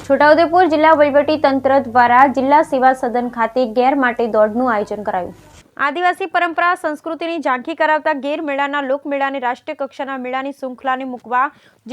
છોટાઉદેપુર જિલ્લા વહીવટી તંત્ર દ્વારા જિલ્લા સેવા સદન ખાતે ગેર માટે દોડનું આયોજન કરાયું। આદિવાસી પરંપરા સંસ્કૃતિની ઝાંખી કરાવતા ગેર મેળાના લોકમેળાને રાષ્ટ્રીય કક્ષાના મેળાની શૃંખલાને મૂકવા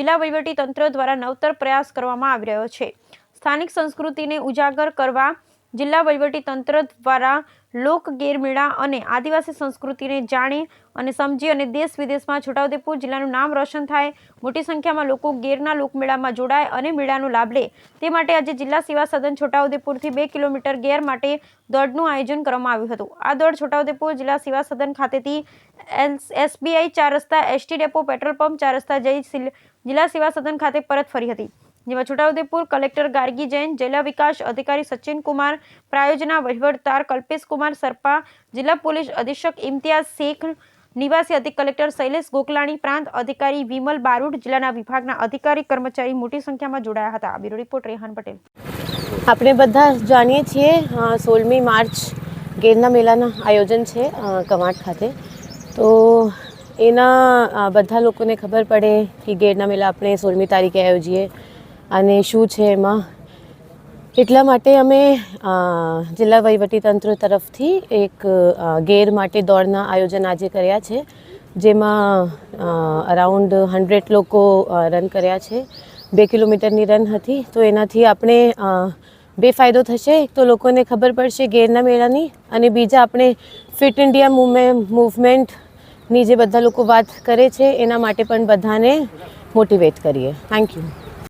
જિલ્લા વહીવટી તંત્ર દ્વારા નવતર પ્રયાસ કરવામાં આવી રહ્યો છે। સ્થાનિક સંસ્કૃતિને ઉજાગર કરવા જિલ્લા વહીવટી તંત્ર દ્વારા લોક ગેર મેળા અને આદિવાસી સંસ્કૃતિને જાણે અને સમજી અને દેશ વિદેશમાં છોટાઉદેપુર જિલ્લાનું નામ રોશન થાય, મોટી સંખ્યામાં લોકો ગેરના લોકમેળામાં જોડાય અને મેળાનો લાભ લે તે માટે આજે જિલ્લા સેવા સદન છોટાઉદેપુરથી 2 કિલોમીટર ગેર માટે દોડનું આયોજન કરવામાં આવ્યું હતું। આ દોડ છોટાઉદેપુર જિલ્લા સેવા સદન ખાતેથી SBI 4 રસ્તા, ST ડેપો, પેટ્રોલ પંપ 4 રસ્તા જઈ જિલ્લા સેવા સદન ખાતે પરત ફરી હતી, જેમાં છોટાઉદેપુર કલેક્ટર ગાર્ગી જૈન, જિલ્લા વિકાસ અધિકારી સચિન કુમાર, પ્રાયોજના વહીવટદાર કલ્પેશ કુમાર સરપા, જિલ્લા પોલીસ અધિક્ષક ઇમ્તિયાઝ શેખ, નિવાસી અધિક કલેક્ટર શૈલેષ ગોકલાણી, પ્રાંત અધિકારી વિમલ બારોટ, જિલ્લાના વિભાગના અધિકારી કર્મચારી મોટી સંખ્યામાં જોડાયા હતા। Bureau report Rehan Patel. આપણે બધા જાણીએ છીએ 16મી માર્ચ ગેરના મેળાના આયોજન છે કવાંટ ખાતે, તો એના બધા લોકોને ખબર પડે કે ગેરના મેળા આપણે 16મી તારીખે આયોજીએ અને શું છે એમાં, એટલા માટે અમે જિલ્લા વહીવટીતંત્ર તરફથી એક ગેર માટે દોડના આયોજન આજે કર્યા છે, જેમાં અરાઉન્ડ 100 લોકો રન કર્યા છે। 2 કિલોમીટરની રન હતી, તો એનાથી આપણે બે ફાયદો થશે। એક તો લોકોને ખબર પડશે ગેરના મેળાની, અને બીજા આપણે ફિટ ઇન્ડિયા મૂવમેન્ટની જે બધા લોકો વાત કરે છે એના માટે પણ બધાને મોટિવેટ કરીએ। Thank you.